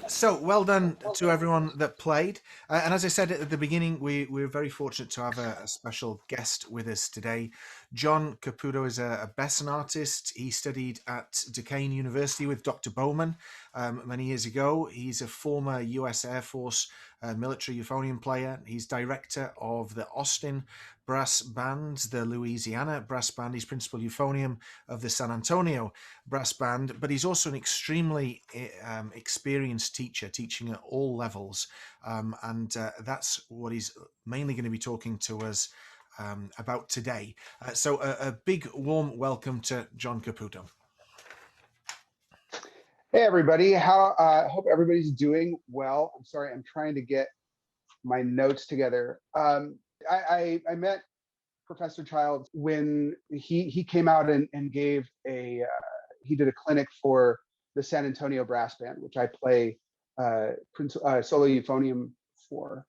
So well done to everyone that played. And as I said at the beginning, we're very fortunate to have a special guest with us today. John Caputo is a Besson artist. He studied at Duquesne University with Dr. Bowman many years ago. He's a former US Air Force military euphonium player. He's director of the Austin Brass Band, the Louisiana Brass Band. He's principal euphonium of the San Antonio Brass Band, but he's also an extremely experienced teacher, teaching at all levels. And that's what he's mainly going to be talking to us about today. So a big warm welcome to John Caputo. Hey everybody, hope everybody's doing well. I'm sorry, I'm trying to get my notes together. I met Professor Childs when he came out and gave he did a clinic for the San Antonio Brass Band, which I play solo euphonium for,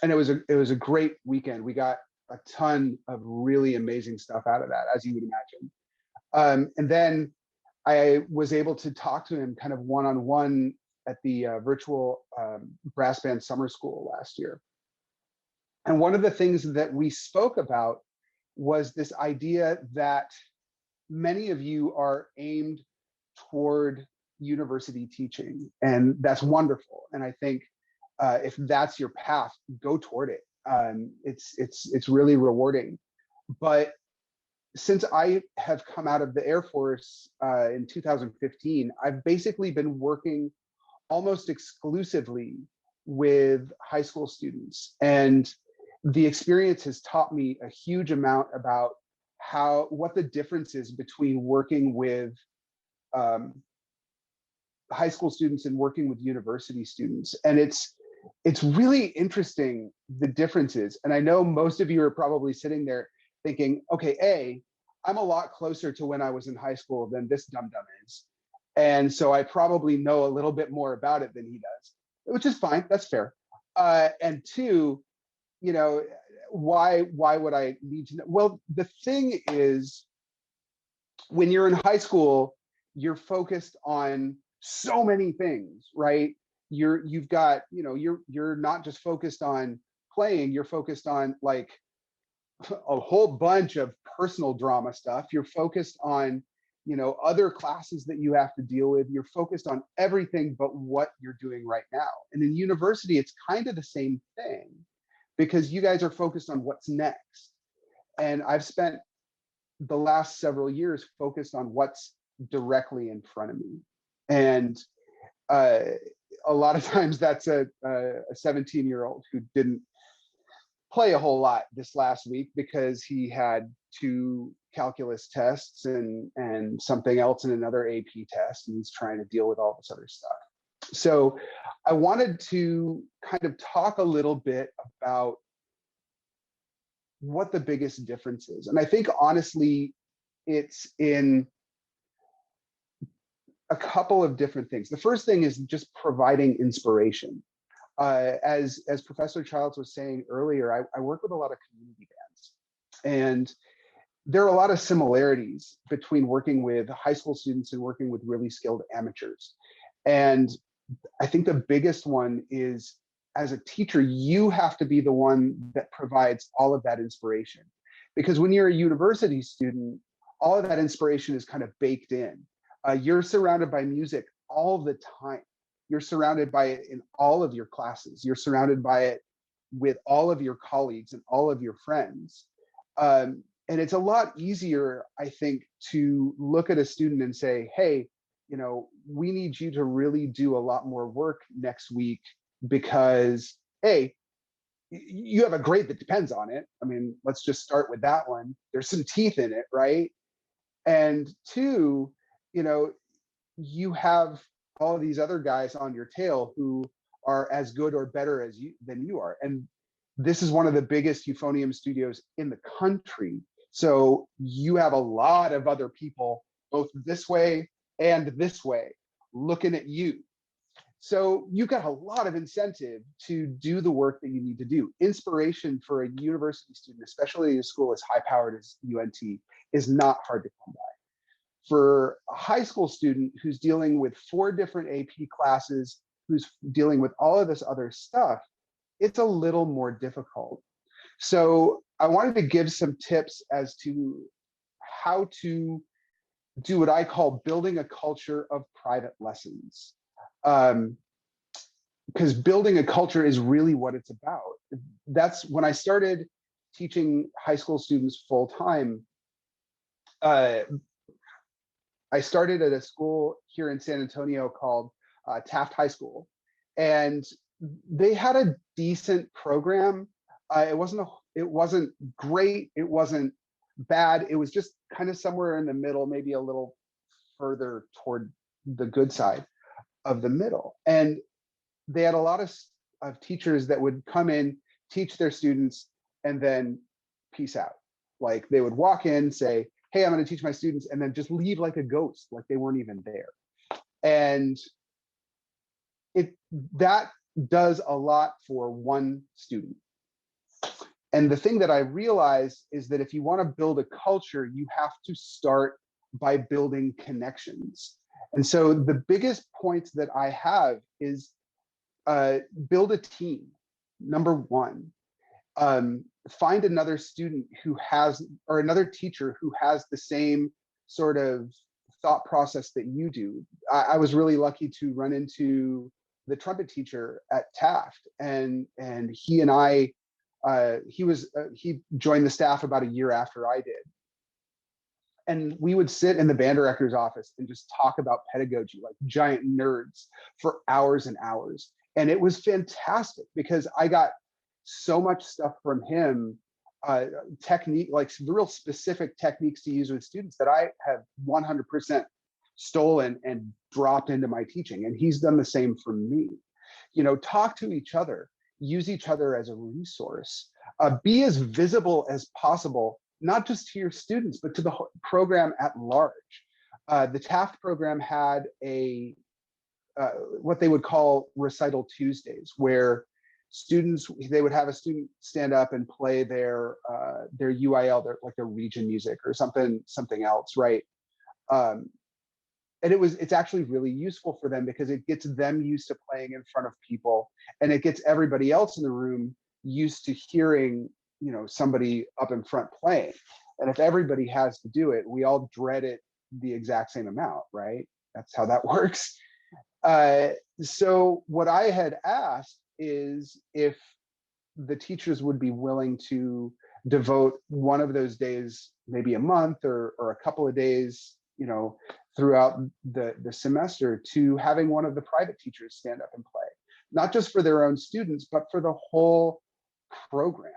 and it was a great weekend. We got a ton of really amazing stuff out of that, as you would imagine. And then I was able to talk to him kind of one-on-one at the virtual brass band summer school last year. And one of the things that we spoke about was this idea that many of you are aimed toward university teaching, and that's wonderful. And I think if that's your path, go toward it. It's really rewarding. But since I have come out of the Air Force in 2015, I've basically been working almost exclusively with high school students. And the experience has taught me a huge amount about what the difference is between working with high school students and working with university students. And it's really interesting, the differences. And I know most of you are probably sitting there thinking, okay, I'm a lot closer to when I was in high school than this dum-dum is. And so I probably know a little bit more about it than he does, which is fine, that's fair. And two, why would I need to know? Well, the thing is, when you're in high school, you're focused on so many things, right? You're not just focused on playing, you're focused on like a whole bunch of personal drama stuff. You're focused on, other classes that you have to deal with. You're focused on everything but what you're doing right now. And in university, it's kind of the same thing, because you guys are focused on what's next. And I've spent the last several years focused on what's directly in front of me. And a lot of times that's a 17-year-old who didn't play a whole lot this last week because he had 2 calculus tests and something else in another AP test, and he's trying to deal with all this other stuff. So I wanted to kind of talk a little bit about what the biggest difference is. And I think honestly, it's in a couple of different things. The first thing is just providing inspiration. As Professor Childs was saying earlier, I work with a lot of community bands, and there are a lot of similarities between working with high school students and working with really skilled amateurs. And I think the biggest one is, as a teacher, you have to be the one that provides all of that inspiration. Because when you're a university student, all of that inspiration is kind of baked in. You're surrounded by music all the time. You're surrounded by it in all of your classes. You're surrounded by it with all of your colleagues and all of your friends. And it's a lot easier, I think, to look at a student and say, hey, you know, we need you to really do a lot more work next week because, A, you have a grade that depends on it. I mean, let's just start with that one. There's some teeth in it, right? And two, you know, you have all of these other guys on your tail who are as good or better as you than you are. And this is one of the biggest euphonium studios in the country. So you have a lot of other people, both this way and this way, looking at you. So you've got a lot of incentive to do the work that you need to do. Inspiration for a university student, especially a school as high powered as UNT, is not hard to come by. For a high school student who's dealing with 4 different AP classes, who's dealing with all of this other stuff, it's a little more difficult. So I wanted to give some tips as to how to do what I call building a culture of private lessons. Because building a culture is really what it's about. That's when I started teaching high school students full time. I started at a school here in San Antonio called Taft High School, and they had a decent program. It wasn't great. It wasn't bad. It was just kind of somewhere in the middle, maybe a little further toward the good side of the middle. And they had a lot of teachers that would come in, teach their students, and then peace out. Like they would walk in, say, hey, I'm going to teach my students, and then just leave like a ghost, like they weren't even there. And that does a lot for one student. And the thing that I realized is that if you want to build a culture, you have to start by building connections. And so the biggest points that I have is build a team. Number one, find another student who has, or another teacher who has the same sort of thought process that you do. I was really lucky to run into the trumpet teacher at Taft, and he and I, he joined the staff about a year after I did. And we would sit in the band director's office and just talk about pedagogy like giant nerds for hours and hours. And it was fantastic because I got so much stuff from him, technique, like real specific techniques to use with students that I have 100% stolen and dropped into my teaching. And he's done the same for me. You know, talk to each other, use each other as a resource, be as visible as possible, not just to your students, but to the program at large. The Taft program had a what they would call recital Tuesdays, where students, they would have a student stand up and play their UIL, like their region music or something else, right? And it's actually really useful for them because it gets them used to playing in front of people, and it gets everybody else in the room used to hearing, you know, somebody up in front playing. And if everybody has to do it, we all dread it the exact same amount, right? That's how that works. So what I had asked is if the teachers would be willing to devote one of those days, maybe a month or a couple of days, you know, throughout the semester, to having one of the private teachers stand up and play, not just for their own students, but for the whole program.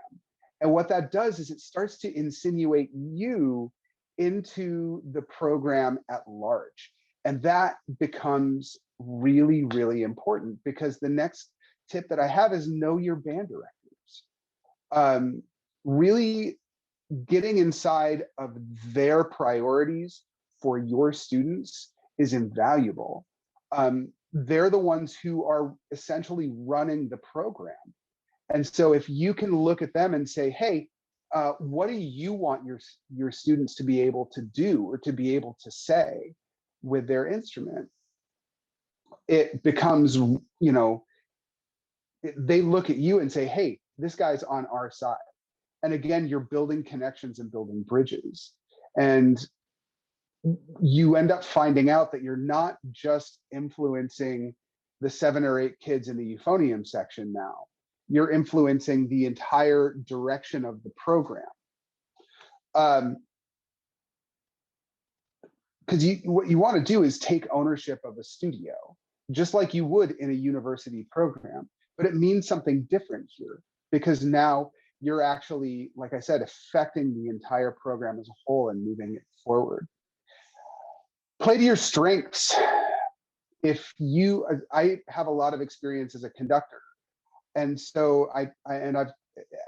And what that does is it starts to insinuate you into the program at large. And that becomes really, really important, because the next tip that I have is know your band directors. Really getting inside of their priorities for your students is invaluable. They're the ones who are essentially running the program. And so if you can look at them and say, hey, what do you want your students to be able to do or to be able to say with their instrument? It becomes, they look at you and say, hey, this guy's on our side. And again, you're building connections and building bridges. And you end up finding out that you're not just influencing the 7 or 8 kids in the euphonium section now. You're influencing the entire direction of the program. Because what you want to do is take ownership of a studio, just like you would in a university program. But it means something different here, because now you're actually, like I said, affecting the entire program as a whole and moving it forward. Play to your strengths. I have a lot of experience as a conductor. And so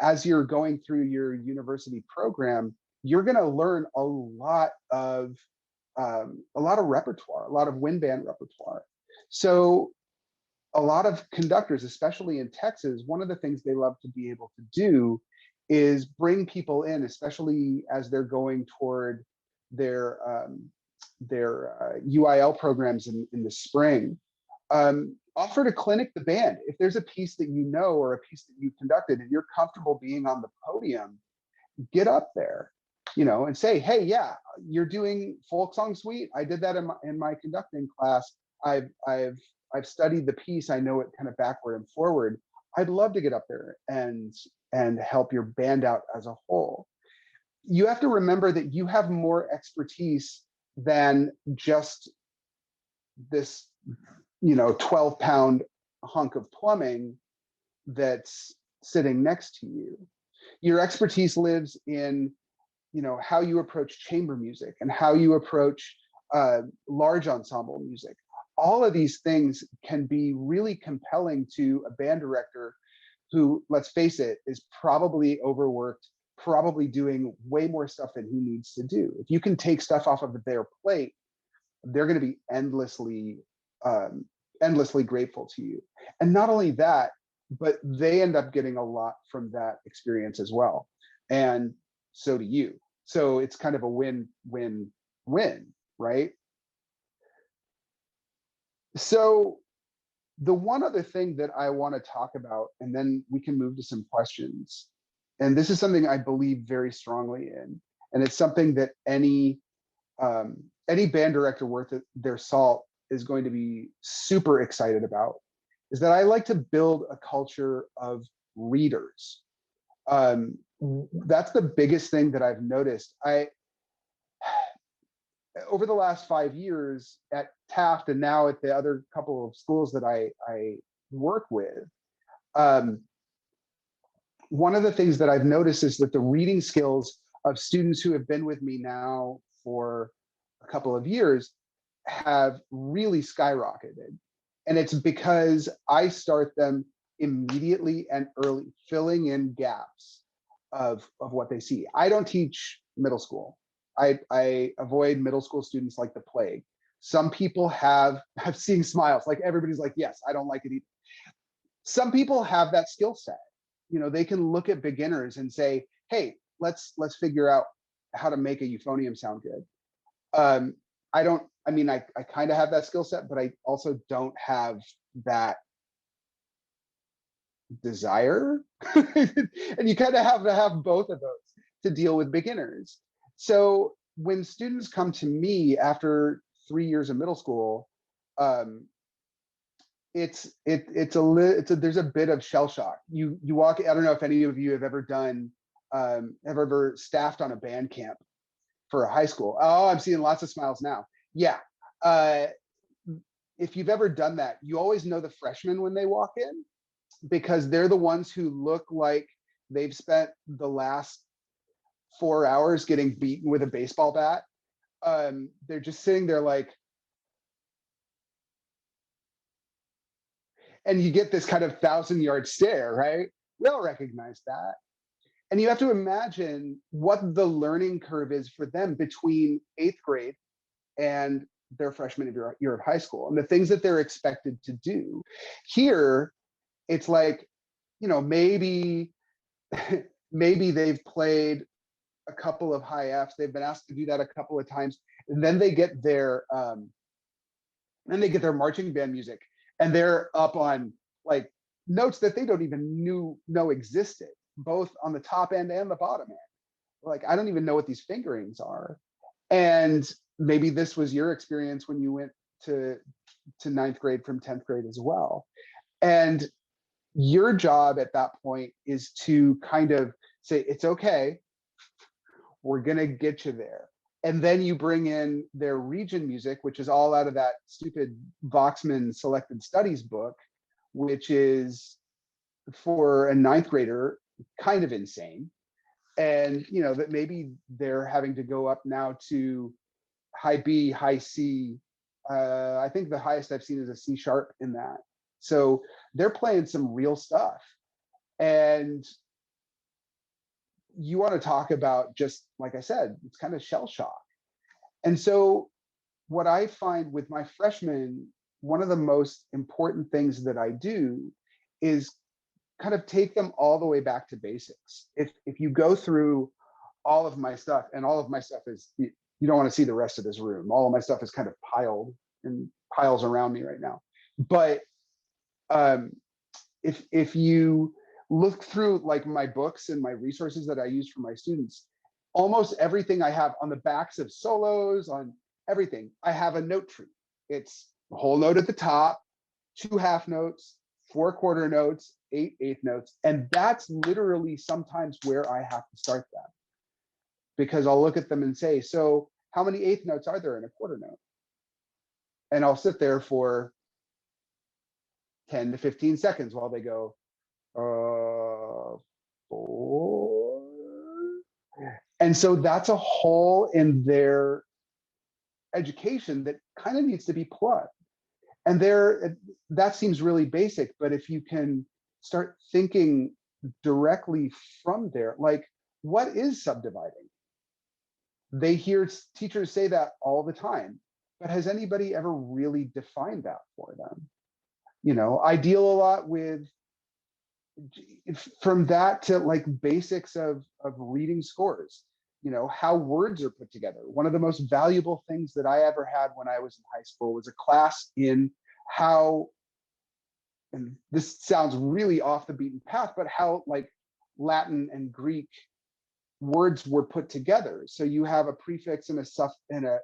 as you're going through your university program, you're going to learn a lot of repertoire, a lot of wind band repertoire. So a lot of conductors, especially in Texas, one of the things they love to be able to do is bring people in, especially as they're going toward their UIL programs in the spring. Offer to clinic the band. If there's a piece that you know or a piece that you've conducted and you're comfortable being on the podium, get up there, and say, hey, yeah, you're doing folk song suite. I did that in my conducting class. I've studied the piece. I know it kind of backward and forward. I'd love to get up there and help your band out as a whole. You have to remember that you have more expertise than just this 12-pound hunk of plumbing that's sitting next to you. Your expertise lives in how you approach chamber music and how you approach large ensemble music. All of these things can be really compelling to a band director who, let's face it, is probably overworked, probably doing way more stuff than he needs to do. If you can take stuff off of their plate, they're going to be endlessly grateful to you. And not only that, but they end up getting a lot from that experience as well. And so do you. So it's kind of a win-win-win, right? So the one other thing that I want to talk about, and then we can move to some questions. And this is something I believe very strongly in. And it's something that any band director worth their salt is going to be super excited about, is that I like to build a culture of readers. That's the biggest thing that I've noticed. Over the last 5 years at Taft and now at the other couple of schools that I work with, one of the things that I've noticed is that the reading skills of students who have been with me now for a couple of years have really skyrocketed. And it's because I start them immediately and early, filling in gaps of what they see. I don't teach middle school. I avoid middle school students like the plague. Some people have seeing smiles, like everybody's like, yes, I don't like it either. Some people have that skill set. They can look at beginners and say, hey, let's figure out how to make a euphonium sound good. I kind of have that skill set, but I also don't have that desire. And you kind of have to have both of those to deal with beginners. So when students come to me after 3 years of middle school, there's a bit of shell shock. You walk. I don't know if any of you have ever staffed on a band camp for a high school. Oh, I'm seeing lots of smiles now. Yeah. If you've ever done that, you always know the freshmen when they walk in, because they're the ones who look like they've spent the last 4 hours getting beaten with a baseball bat. They're just sitting there like, and you get this kind of 1,000-yard stare, right? We all recognize that. And you have to imagine what the learning curve is for them between 8th grade and their freshman year of high school and the things that they're expected to do. Here, it's like, you know, maybe maybe they've played a couple of high Fs. They've been asked to do that a couple of times, and then they get their marching band music, and they're up on like notes that they don't even know existed, both on the top end and the bottom end. Like, I don't even know what these fingerings are. And maybe this was your experience when you went to ninth grade from 10th grade as well. And your job at that point is to kind of say, it's okay, we're gonna get you there. And then you bring in their region music, which is all out of that stupid Voxman selected studies book, which is for a ninth grader kind of insane. And you know that maybe they're having to go up now to high B, high C. I think the highest I've seen is a C sharp in that. So they're playing some real stuff. And you want to talk about, just like I said, it's kind of shell shock. And so what I find with my freshmen, one of the most important things that I do is kind of take them all the way back to basics. If you go through all of my stuff, and all of my stuff is, you don't want to see the rest of this room. All of my stuff is kind of piled in piles around me right now. But if you look through like my books and my resources that I use for my students, almost everything I have on the backs of solos, on everything, I have a note tree. It's the whole note at the top, 2 half notes, 4 quarter notes, 8 eighth notes. And that's literally sometimes where I have to start them, because I'll look at them and say, so how many eighth notes are there in a quarter note? And I'll sit there for 10 to 15 seconds while they go, 4. And so that's a hole in their education that kind of needs to be plugged. And that seems really basic, but if you can start thinking directly from there, like, what is subdividing? They hear teachers say that all the time, but has anybody ever really defined that for them? You know, I deal a lot with, from that to like basics of reading scores, you know, how words are put together. One of the most valuable things that I ever had when I was in high school was a class in how, and this sounds really off the beaten path, but how like Latin and Greek words were put together. So you have a prefix and a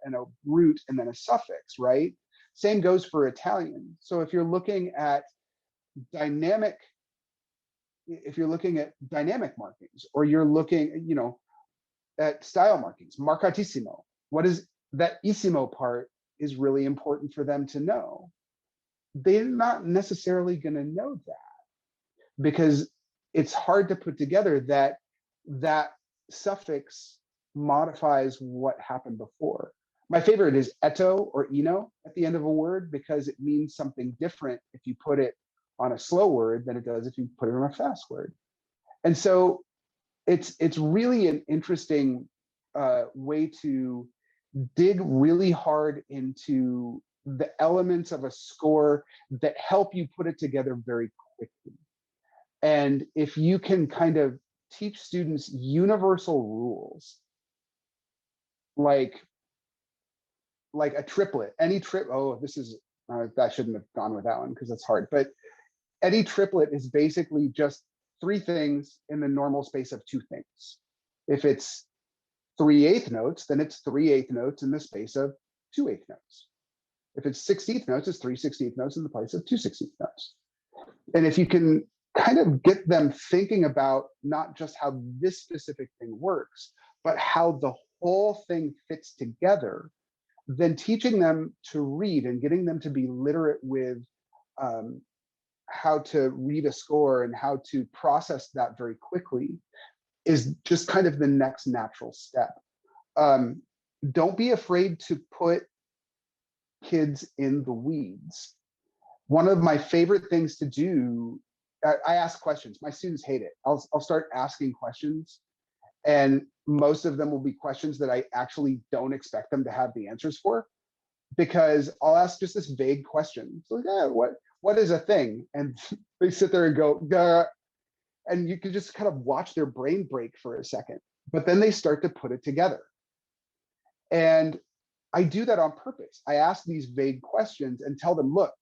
root and then a suffix, right? Same goes for Italian. So if you're looking at dynamic markings, or you're looking, you know, at style markings, marcatissimo, what is that issimo part is really important for them to know. They're not necessarily going to know that, because it's hard to put together that suffix modifies what happened before. My favorite is eto or ino at the end of a word, because it means something different if you put it on a slow word than it does if you put it on a fast word. And so it's really an interesting way to dig really hard into the elements of a score that help you put it together very quickly. And if you can kind of teach students universal rules, like a triplet, that shouldn't have gone with that one because it's hard, but any triplet is basically just 3 things in the normal space of 2 things. If it's 3 eighth notes, then it's 3 eighth notes in the space of 2 eighth notes. If it's 16th notes, it's 3 16th notes in the place of 2 16th notes. And if you can kind of get them thinking about not just how this specific thing works, but how the whole thing fits together, then teaching them to read and getting them to be literate with how to read a score and how to process that very quickly is just kind of the next natural step. Don't be afraid to put kids in the weeds. One of my favorite things to do, I ask questions. My students hate it. I'll start asking questions, and most of them will be questions that I actually don't expect them to have the answers for. because I'll ask just this vague question. So, yeah, what is a thing? And they sit there and go, Gah. And you can just kind of watch their brain break for a second, but then they start to put it together. And I do that on purpose. I ask these vague questions and tell them, look,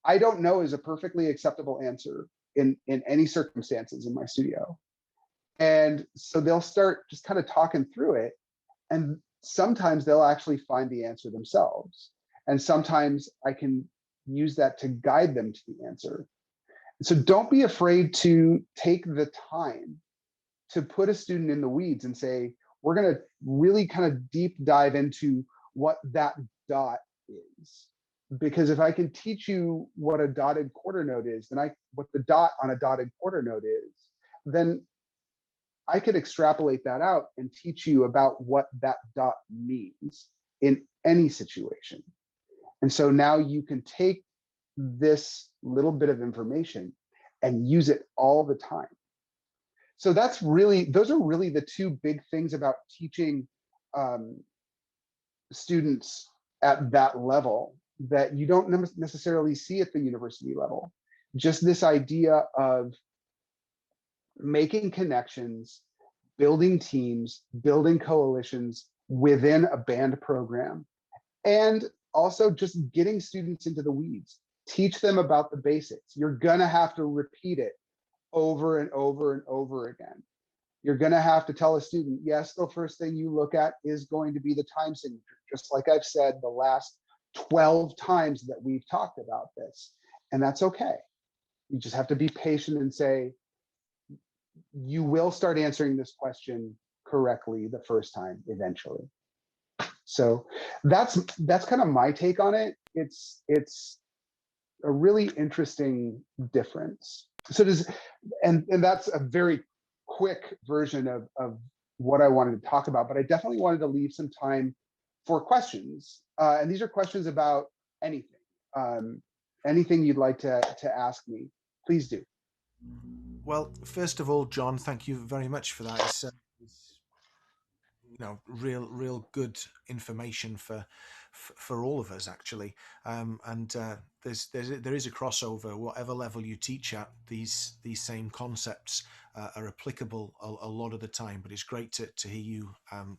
I don't know is a perfectly acceptable answer in any circumstances in my studio. And so they'll start just kind of talking through it. And sometimes they'll actually find the answer themselves. And sometimes I can use that to guide them to the answer. So don't be afraid to take the time to put a student in the weeds and say, we're going to really kind of deep dive into what that dot is. Because if I can teach you what a dotted quarter note is, then what the dot on a dotted quarter note is, then I could extrapolate that out and teach you about what that dot means in any situation. And so now you can take this little bit of information and use it all the time. So those are really the two big things about teaching students at that level that you don't necessarily see at the university level. Just this idea of making connections, building teams, building coalitions within a band program, and also just getting students into the weeds. Teach them about the basics. You're gonna have to repeat it over and over and over again. You're gonna have to tell a student, yes, the first thing you look at is going to be the time signature, just like I've said the last 12 times that we've talked about this. And that's okay. You just have to be patient and say, you will start answering this question correctly the first time eventually. So that's kind of my take on it. It's a really interesting difference. So and that's a very quick version of what I wanted to talk about, but I definitely wanted to leave some time for questions. And these are questions about anything. Anything you'd like to ask me, please do. Well, first of all, John, thank you very much for that. It's real good information for all of us actually. And there is a crossover. Whatever level you teach at, these same concepts are applicable a lot of the time. But it's great to hear you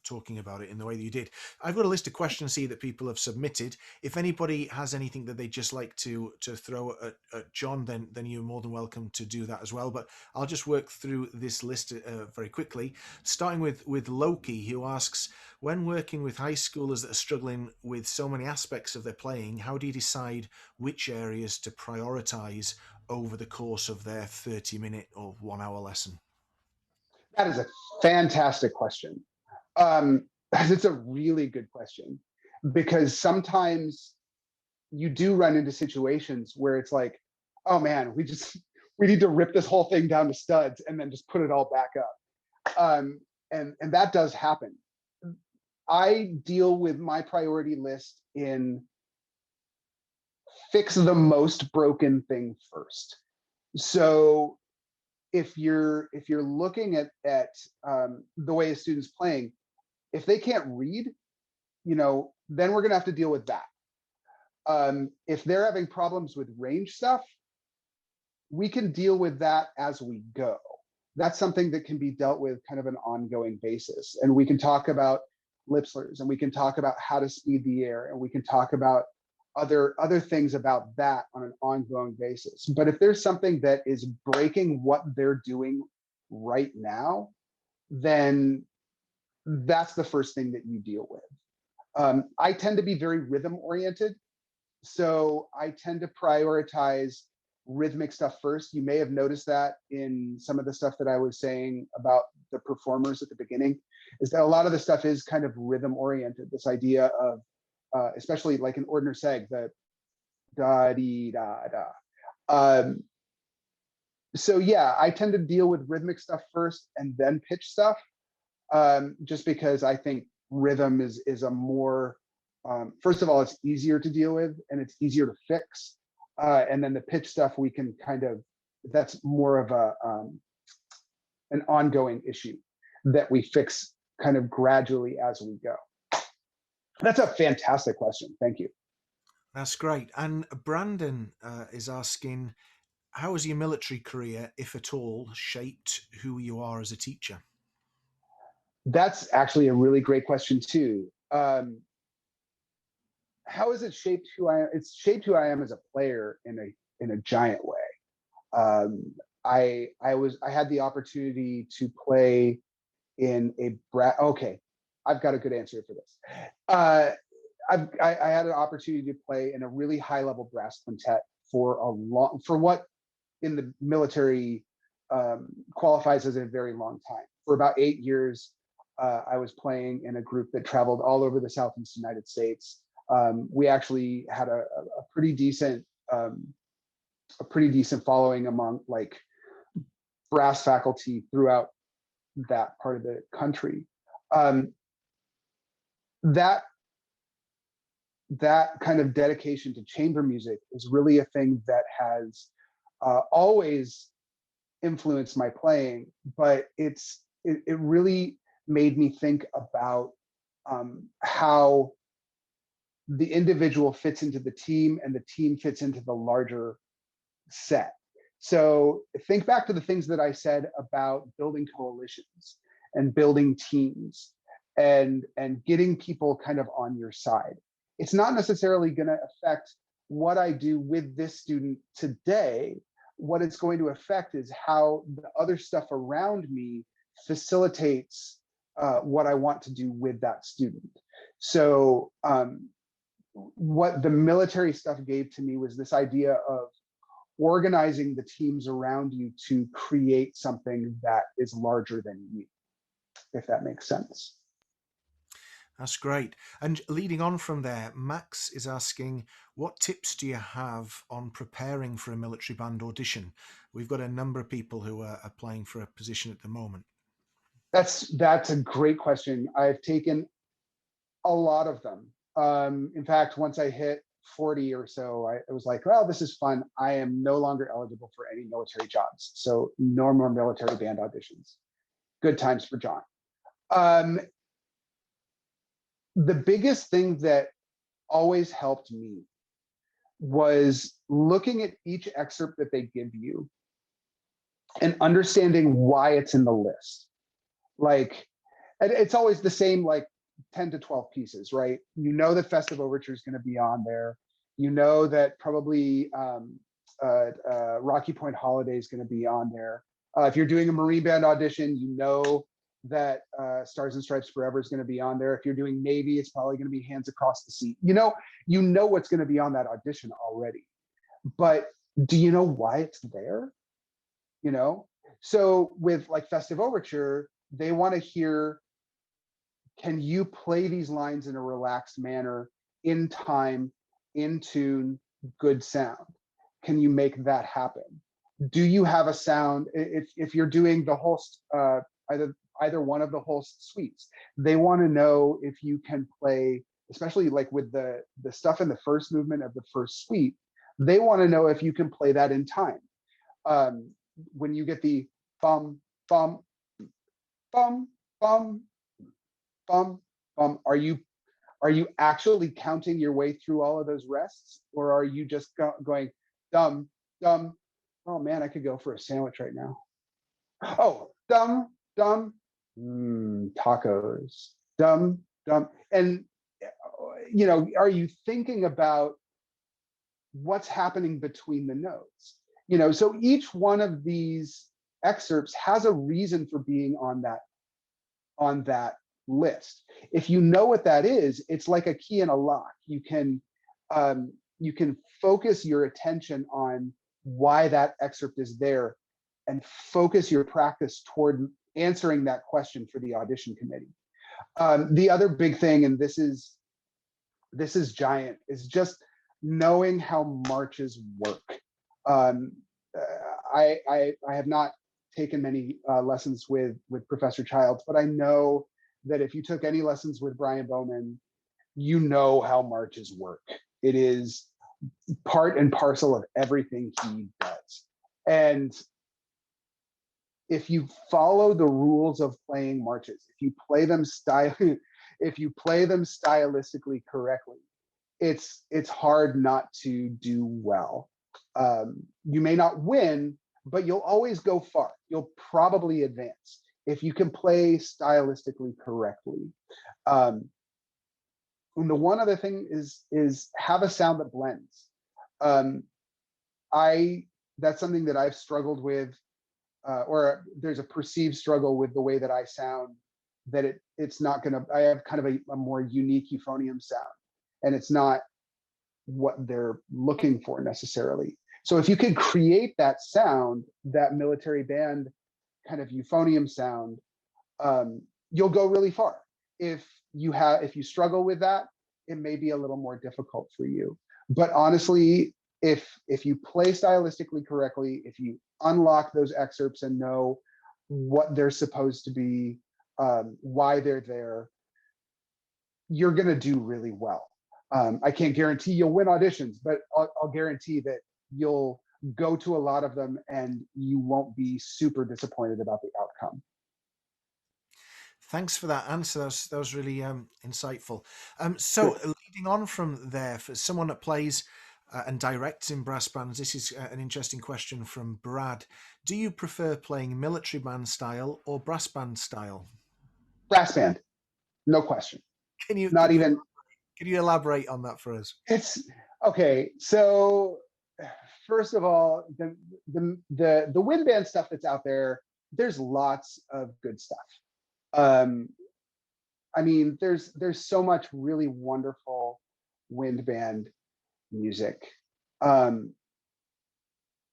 talking about it in the way that you did. I've got a list of questions here that people have submitted. If anybody has anything that they'd just like to throw at John, then you're more than welcome to do that as well. But I'll just work through this list very quickly, starting with Loki, who asks, when working with high schoolers that are struggling with so many aspects of their playing, how do you decide which areas to prioritize over the course of their 30-minute or 1 hour lesson? That is a fantastic question. It's a really good question, because sometimes you do run into situations where it's like, oh man, we need to rip this whole thing down to studs and then just put it all back up. And that does happen. I deal with my priority list in fix the most broken thing first. So if you're looking at the way a student's playing, if they can't read, then we're gonna have to deal with that. If they're having problems with range stuff, we can deal with that as we go. That's something that can be dealt with kind of an ongoing basis. And we can talk about lip slurs, and we can talk about how to speed the air, and we can talk about other things about that on an ongoing basis. But if there's something that is breaking what they're doing right now, then that's the first thing that you deal with. I tend to be very rhythm oriented, so I tend to prioritize rhythmic stuff first. You may have noticed that in some of the stuff that I was saying about the performers at the beginning, is that a lot of the stuff is kind of rhythm oriented. This idea of, especially like in Ordner Seg, the da dee da da. So yeah, I tend to deal with rhythmic stuff first and then pitch stuff, just because I think rhythm is a more, first of all, it's easier to deal with and it's easier to fix. And then the pitch stuff, we can kind of, that's more of an ongoing issue that we fix kind of gradually as we go. That's a fantastic question. Thank you. That's great. And Brandon is asking, how has your military career, if at all, shaped who you are as a teacher? That's actually a really great question too. How has it shaped who I am? It's shaped who I am as a player in a giant way. Um, I had the opportunity to play in a okay. I've got a good answer for this. I had an opportunity to play in a really high level brass quintet for what in the military qualifies as a very long time. For about 8 years, I was playing in a group that traveled all over the Southeast United States. We actually had um, a pretty decent following among like brass faculty throughout that part of the country. Um, that that kind of dedication to chamber music is really a thing that has always influenced my playing, but it really made me think about how the individual fits into the team and the team fits into the larger set. So think back to the things that I said about building coalitions and building teams and getting people kind of on your side. It's not necessarily going to affect what I do with this student today. What it's going to affect is how the other stuff around me facilitates what I want to do with that student. So what the military stuff gave to me was this idea of organizing the teams around you to create something that is larger than you, if that makes sense. That's great. And leading on from there, Max is asking, what tips do you have on preparing for a military band audition? We've got a number of people who are applying for a position at the moment. That's a great question. I've taken a lot of them. In fact, once I hit 40 or so, I was like, well, this is fun. I am no longer eligible for any military jobs. So no more military band auditions. Good times for John. Um, the biggest thing that always helped me was looking at each excerpt that they give you and understanding why it's in the list. Like, it's always the same, like 10 to 12 pieces, right? You know that Festive Overture is going to be on there. You know that probably Rocky Point Holiday is going to be on there. If you're doing a Marine Band audition, you know that Stars and Stripes Forever is going to be on there. If you're doing Navy, it's probably going to be Hands Across the Sea. You know what's going to be on that audition already. But do you know why it's there? You know? So with like Festive Overture, they want to hear, can you play these lines in a relaxed manner, in time, in tune, good sound? Can you make that happen? Do you have a sound? If you're doing the whole either one of the whole suites, they want to know if you can play, especially like with the stuff in the first movement of the first suite. They want to know if you can play that in time. When you get the bum bum bum bum bum bum, are you actually counting your way through all of those rests, or are you just going dum dum? Oh man, I could go for a sandwich right now. Oh, dum dum, tacos, dum dum, and are you thinking about what's happening between the notes? So each one of these excerpts has a reason for being on that list. If you know what that is, it's like a key in a lock. You can focus your attention on why that excerpt is there and focus your practice toward answering that question for the audition committee. The other big thing, and this is giant, is just knowing how marches work. Um, I have not taken many lessons with Professor Childs, but I know that if you took any lessons with Brian Bowman, you know how marches work. It is part and parcel of everything he does. And if you follow the rules of playing marches, if you play them stylistically correctly, it's hard not to do well. You may not win, but you'll always go far. You'll probably advance if you can play stylistically correctly. Um, and the one other thing is have a sound that blends. Um, I That's something that I've struggled with, or there's a perceived struggle with the way that I sound. That it's not gonna. I have kind of a more unique euphonium sound, and it's not what they're looking for necessarily. So if you could create that sound, that military band kind of euphonium sound, you'll go really far. If you struggle with that, it may be a little more difficult for you. But honestly, if you play stylistically correctly, if you unlock those excerpts and know what they're supposed to be, why they're there, you're going to do really well. I can't guarantee you'll win auditions, but I'll guarantee that you'll go to a lot of them and you won't be super disappointed about the outcome. Thanks for that answer. That was really insightful. So leading on from there, for someone that plays and directs in brass bands, this is an interesting question from Brad. Do you prefer playing military band style or brass band style? Brass band, no question. Can you Not even. Can you elaborate on that for us? It's okay. So first of all, the wind band stuff that's out there, there's lots of good stuff. I mean, there's so much really wonderful wind band music,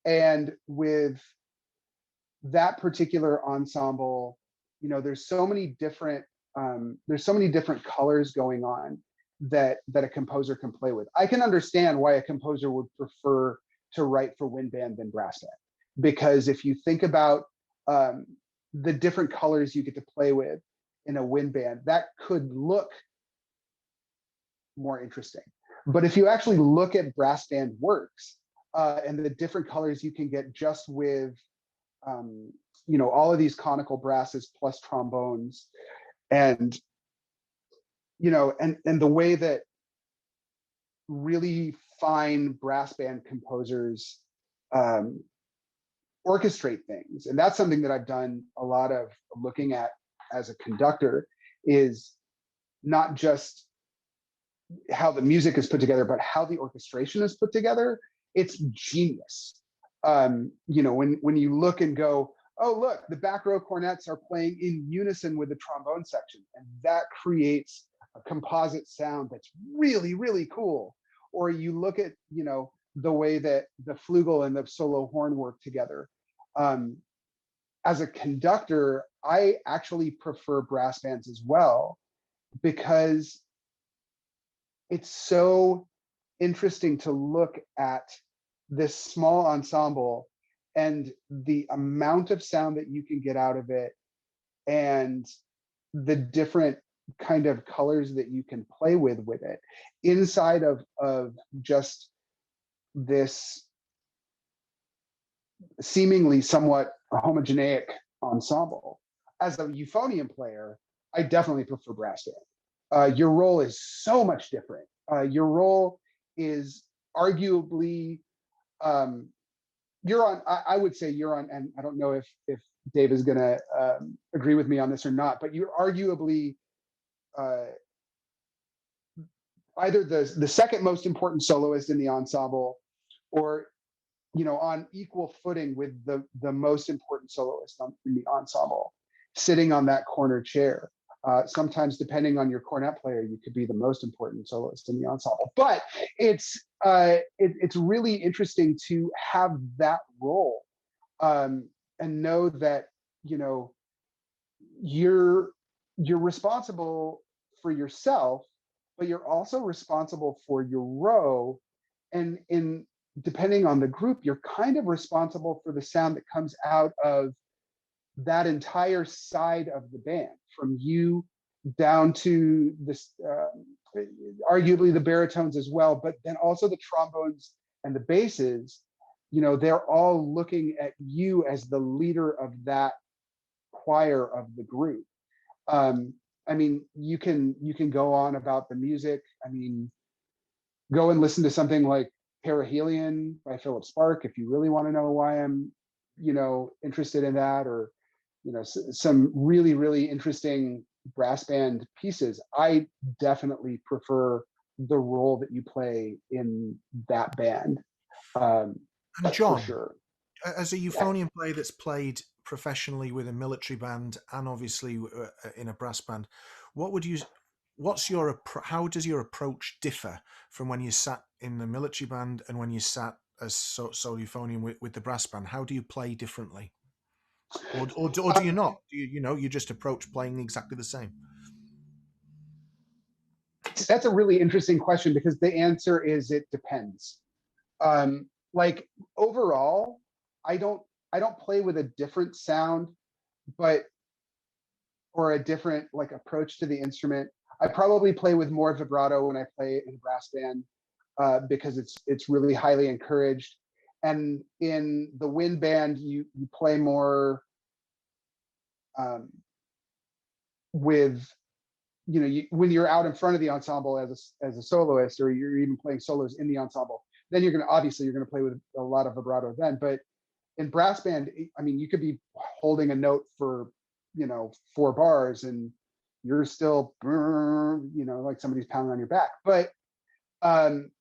and with that particular ensemble, there's so many different colors going on that a composer can play with. I can understand why a composer would prefer to write for wind band than brass band, because if you think about the different colors you get to play with in a wind band, that could look more interesting. But if you actually look at brass band works and the different colors you can get just with all of these conical brasses plus trombones, and and the way that really fine brass band composers orchestrate things, and that's something that I've done a lot of looking at as a conductor, is not just how the music is put together, but how the orchestration is put together. It's genius. When you look and go, oh, look, the back row cornets are playing in unison with the trombone section, and that creates a composite sound that's really, really cool. Or you look at, the way that the flugel and the solo horn work together. As a conductor, I actually prefer brass bands as well, because it's so interesting to look at this small ensemble and the amount of sound that you can get out of it, and the different kind of colors that you can play with it inside of just this seemingly somewhat homogeneic ensemble. As a euphonium player, I definitely prefer brass band. Your role is so much different. Your role is arguably, you're on, I would say you're on, and I don't know if Dave is going to agree with me on this or not, but you're arguably either the second most important soloist in the ensemble, or on equal footing with the most important soloist in the ensemble, sitting on that corner chair. Sometimes, depending on your cornet player, you could be the most important soloist in the ensemble. But it's really interesting to have that role, and know that you're responsible for yourself, but you're also responsible for your row, and depending on the group, you're kind of responsible for the sound that comes out of that entire side of the band, from you down to this, arguably the baritones as well, but then also the trombones and the basses. They're all looking at you as the leader of that choir of the group. I mean, you can go on about the music. I mean, go and listen to something like Perihelion by Philip Sparke if you really want to know why I'm, interested in that, or some really, really interesting brass band pieces. I definitely prefer the role that you play in that band, And for John, sure. as a Yeah. euphonium player that's played professionally with a military band and obviously in a brass band, what would you what's your how does your approach differ from when you sat in the military band and when you sat as solo euphonium with the brass band? How do you play differently, or do you not? Do you just approach playing exactly the same? That's a really interesting question because the answer is it depends. Like overall, I don't I don't play with a different sound, but or a different like approach to the instrument. I probably play with more vibrato when I play in a brass band, because it's really highly encouraged. And in the wind band, you play more, um, with when you're out in front of the ensemble as a soloist, or you're even playing solos in the ensemble, then you're gonna play with a lot of vibrato then. But in brass band, I mean, you could be holding a note for 4 bars, and you're still like somebody's pounding on your back. But um,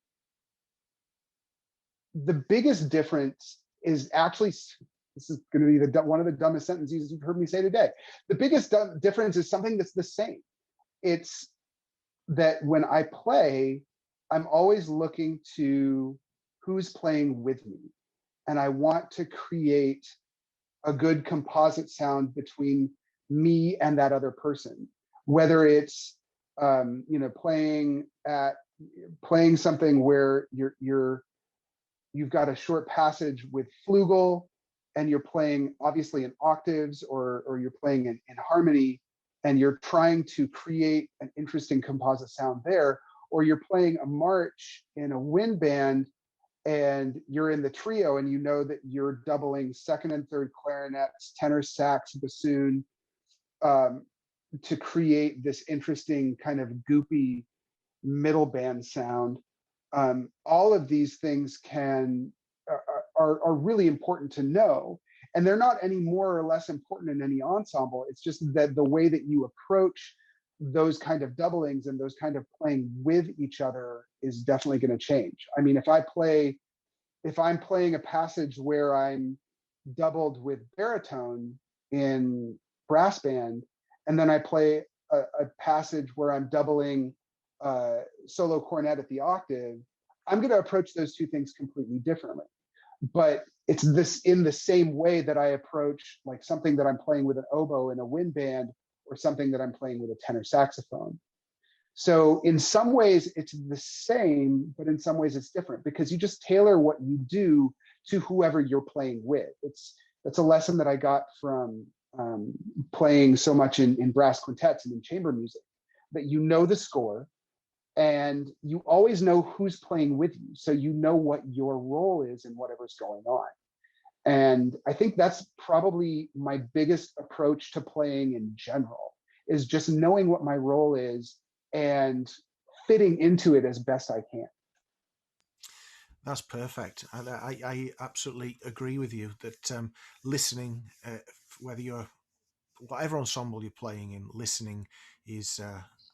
the biggest difference is actually, this is going to be one of the dumbest sentences you've heard me say today. The biggest difference is something that's the same. It's that when I play, I'm always looking to who's playing with me, and I want to create a good composite sound between me and that other person, whether it's playing something where you've got a short passage with flugel, and you're playing obviously in octaves, or you're playing in harmony, and you're trying to create an interesting composite sound there, or you're playing a march in a wind band and you're in the trio, and you know that you're doubling second and third clarinets, tenor sax, bassoon, um, to create this interesting kind of goopy middle band sound. All of these things are really important to know, and they're not any more or less important in any ensemble. It's just that the way that you approach those kind of doublings and those kind of playing with each other is definitely going to change. I mean, if I'm playing a passage where I'm doubled with baritone in brass band, and then I play a passage where I'm doubling solo cornet at the octave, I'm going to approach those two things completely differently. But it's this in the same way that I approach like something that I'm playing with an oboe in a wind band, or something that I'm playing with a tenor saxophone. So in some ways it's the same, but in some ways it's different, because you just tailor what you do to whoever you're playing with. That's a lesson that I got from playing so much in brass quintets and in chamber music, that you know the score, and you always know who's playing with you, so you know what your role is in whatever's going on. And I think that's probably my biggest approach to playing in general, is just knowing what my role is and fitting into it as best I can. That's perfect. I absolutely agree with you that listening, whether you're whatever ensemble you're playing in, listening is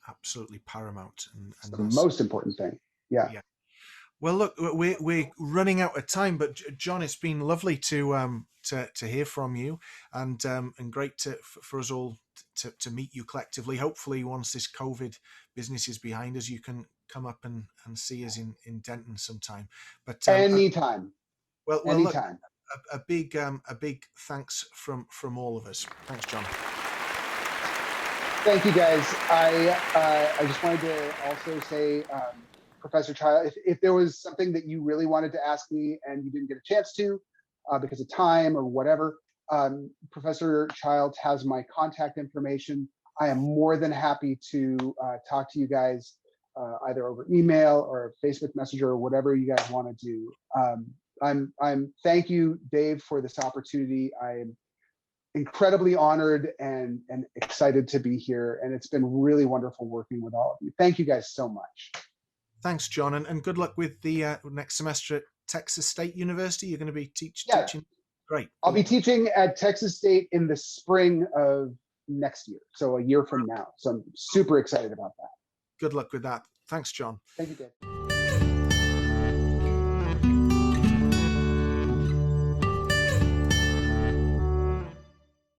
absolutely paramount, It's and the that's most important thing. Yeah. yeah. Well, look, we're running out of time, but John, it's been lovely to hear from you, and great for us all to meet you collectively. Hopefully, once this COVID business is behind us, you can come up and see us in Denton sometime. But Anytime. well, look, Anytime. a big thanks from all of us. Thanks, John. Thank you, guys. I just wanted to also say, Professor Child, if there was something that you really wanted to ask me and you didn't get a chance to, because of time or whatever, Professor Child has my contact information. I am more than happy to talk to you guys, either over email or Facebook Messenger or whatever you guys want to do. Thank you, Dave, for this opportunity. I'm incredibly honored and excited to be here, and it's been really wonderful working with all of you. Thank you guys so much. Thanks, John, and good luck with the next semester at Texas State University. You're going to be Yeah, teaching. Great. I'll be teaching at Texas State in the spring of next year, so a year from now. So I'm super excited about that. Good luck with that. Thanks, John. Thank you, Dave.